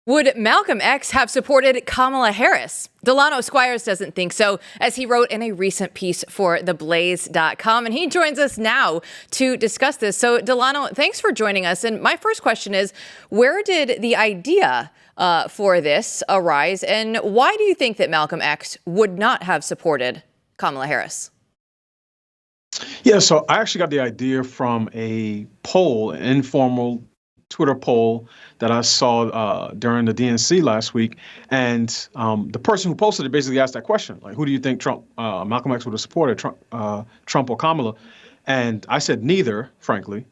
Would Malcom X have supported Kamala Harris? Delano Squires doesn't think so, as he wrote in a recent piece for theblaze.com, and he joins us now to discuss this. So, Delano, thanks for joining us. And my first question is, where did the idea for this arise, and why do you think that Malcom X would not have supported Kamala Harris? Yeah, so I actually got the idea from a poll, an informal Twitter poll that I saw during the DNC last week. And the person who posted it basically asked that question, like, who do you think Malcom X would have supported, Trump or Kamala? And I said neither, frankly.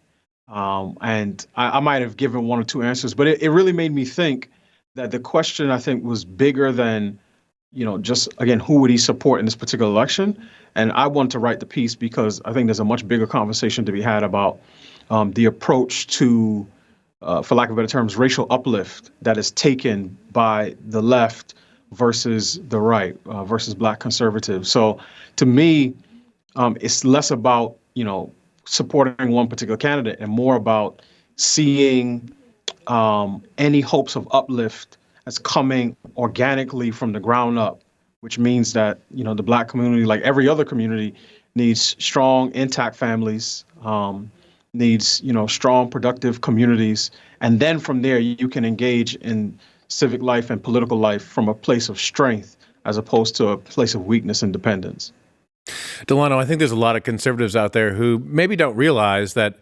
And I might have given one or two answers, but it really made me think that the question, I think, was bigger than, just, again, who would he support in this particular election? And I want to write the piece because I think there's a much bigger conversation to be had about the approach to, for lack of better terms, racial uplift that is taken by the left versus the right, versus Black conservatives. So to me, it's less about, supporting one particular candidate and more about seeing any hopes of uplift as coming organically from the ground up, which means that, the Black community, like every other community, needs strong, intact families, needs, strong, productive communities. And then from there, you can engage in civic life and political life from a place of strength as opposed to a place of weakness and dependence. Delano, I think there's a lot of conservatives out there who maybe don't realize that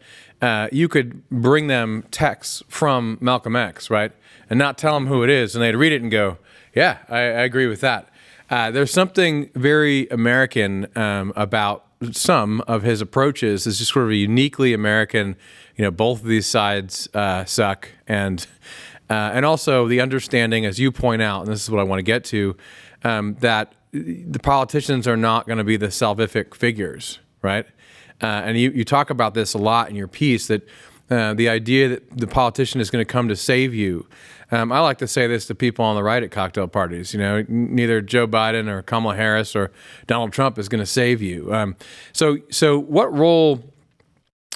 you could bring them texts from Malcom X, right, and not tell them who it is, and they'd read it and go, yeah, I agree with that. There's something very American about some of his approaches. Is just sort of a uniquely American, both of these sides suck, and also the understanding, as you point out, and this is what I want to get to, that the politicians are not going to be the salvific figures, right? And you talk about this a lot in your piece, that the idea that the politician is going to come to save you. I like to say this to people on the right at cocktail parties. Neither Joe Biden or Kamala Harris or Donald Trump is going to save you. So what role?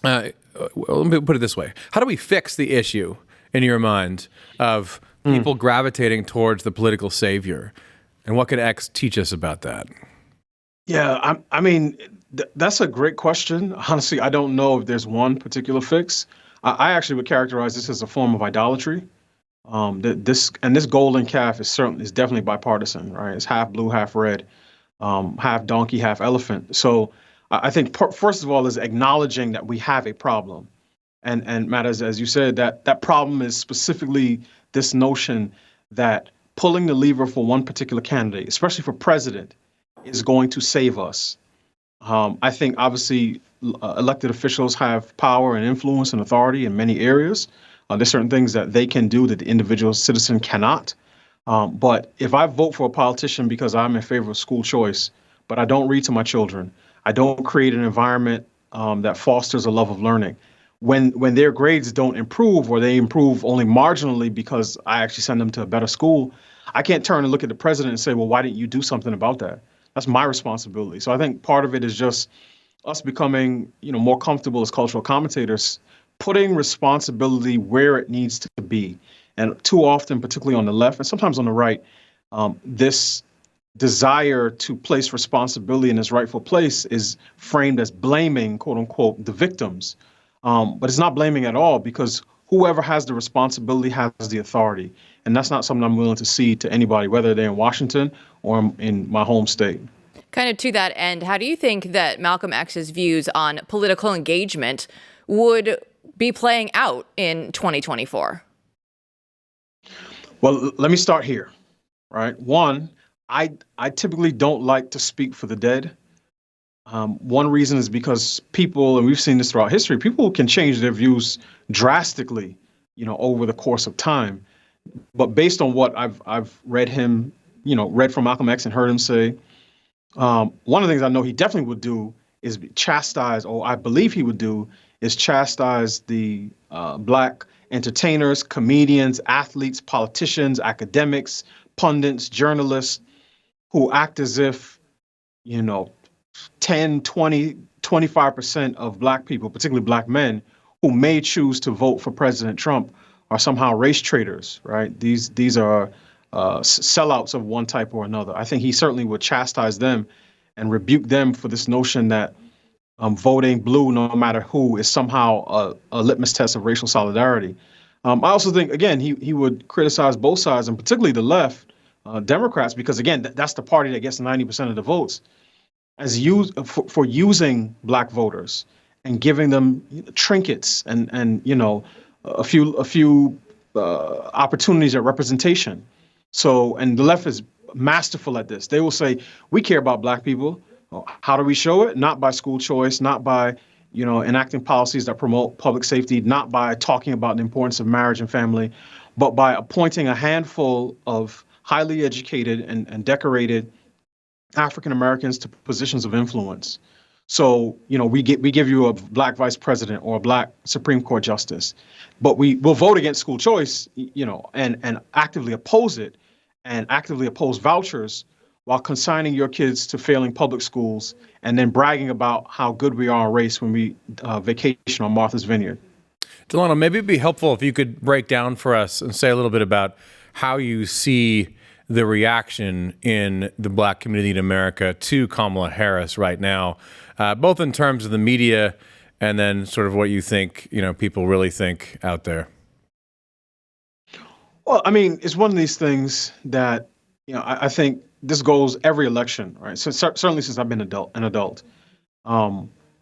Let me put it this way: how do we fix the issue in your mind of people gravitating towards the political savior? And what could X teach us about that? Yeah, I mean, that's a great question. Honestly, I don't know if there's one particular fix. I actually would characterize this as a form of idolatry. This golden calf is definitely bipartisan, right? It's half blue, half red, half donkey, half elephant. So I think first of all is acknowledging that we have a problem, and Matt, as you said, that problem is specifically this notion that pulling the lever for one particular candidate, especially for president, is going to save us. I think obviously elected officials have power and influence and authority in many areas. There's certain things that they can do that the individual citizen cannot. But if I vote for a politician because I'm in favor of school choice, but I don't read to my children, I don't create an environment that fosters a love of learning, when their grades don't improve or they improve only marginally because I actually send them to a better school, I can't turn and look at the president and say, well, why didn't you do something about that? That's my responsibility. So I think part of it is just us becoming, more comfortable as cultural commentators, putting responsibility where it needs to be. And too often, particularly on the left and sometimes on the right, this desire to place responsibility in its rightful place is framed as blaming, quote unquote, the victims. But it's not blaming at all, because whoever has the responsibility has the authority. And that's not something I'm willing to cede to anybody, whether they're in Washington or in my home state. Kind of to that end, how do you think that Malcom X's views on political engagement would be playing out in 2024? Well, let me start here, right? One, I typically don't like to speak for the dead. One reason is because people, and we've seen this throughout history, people can change their views drastically, over the course of time. But based on what I've read him, read from Malcom X and heard him say, one of the things I know he definitely would do is chastise, or I believe he would do, is chastise the Black entertainers, comedians, athletes, politicians, academics, pundits, journalists who act as if, 10, 20, 25% of Black people, particularly Black men, who may choose to vote for President Trump, are somehow race traitors, right? These are sellouts of one type or another. I think he certainly would chastise them and rebuke them for this notion that voting blue, no matter who, is somehow a litmus test of racial solidarity. I also think, again, he would criticize both sides, and particularly the left, Democrats, because, again, that's the party that gets 90% of the votes, as for using black voters and giving them trinkets and a few opportunities at representation. So, and the left is masterful at this. They will say, we care about black people. How do we show it? Not by school choice, not by, enacting policies that promote public safety, not by talking about the importance of marriage and family, but by appointing a handful of highly educated and decorated African Americans to positions of influence. So, we give you a black vice president or a black Supreme Court justice, but we will vote against school choice, and actively oppose it and actively oppose vouchers while consigning your kids to failing public schools and then bragging about how good we are on race when we vacation on Martha's Vineyard. Delano, maybe it'd be helpful if you could break down for us and say a little bit about how you see the reaction in the black community in America to Kamala Harris right now, both in terms of the media and then sort of what you think, people really think out there. Well, I mean, it's one of these things that, I think this goes every election, right? So certainly since I've been an adult,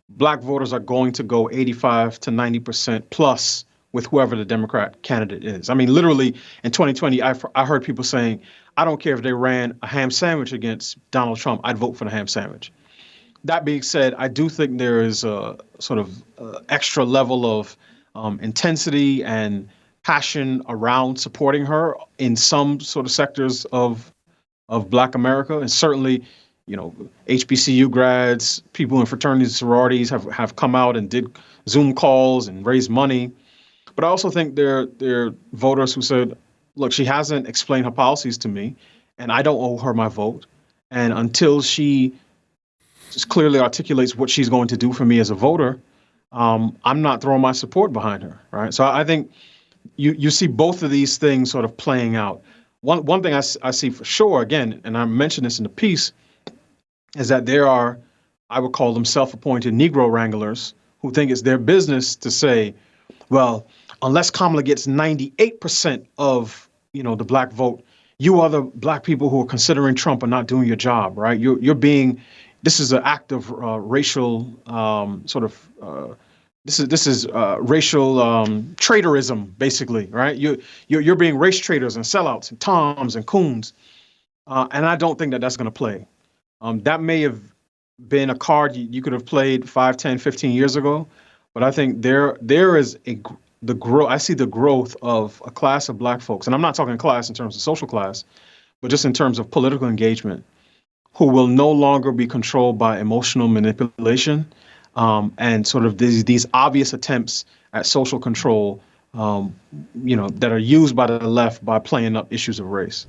black voters are going to go 85 to 90% plus with whoever the Democrat candidate is. I mean, literally in 2020, I heard people saying, I don't care if they ran a ham sandwich against Donald Trump, I'd vote for the ham sandwich. That being said, I do think there is a sort of extra level of intensity and passion around supporting her in some sort of sectors of Black America. And certainly, HBCU grads, people in fraternities and sororities have come out and did Zoom calls and raised money. But I also think there are voters who said, look, she hasn't explained her policies to me, and I don't owe her my vote. And until she just clearly articulates what she's going to do for me as a voter, I'm not throwing my support behind her, right? So I think you see both of these things sort of playing out. One thing I see for sure, again, and I mentioned this in the piece, is that there are, I would call them self-appointed Negro wranglers who think it's their business to say, well, unless Kamala gets 98% of, the black vote, you other black people who are considering Trump are not doing your job, right? This is an act of racial this is racial traitorism, basically, right? You're being race traitors and sellouts and Toms and coons, and I don't think that that's going to play. That may have been a card you could have played 5, 10, 15 years ago, but I think there is I see the growth of a class of black folks, and I'm not talking class in terms of social class, but just in terms of political engagement, who will no longer be controlled by emotional manipulation and sort of these obvious attempts at social control, that are used by the left by playing up issues of race.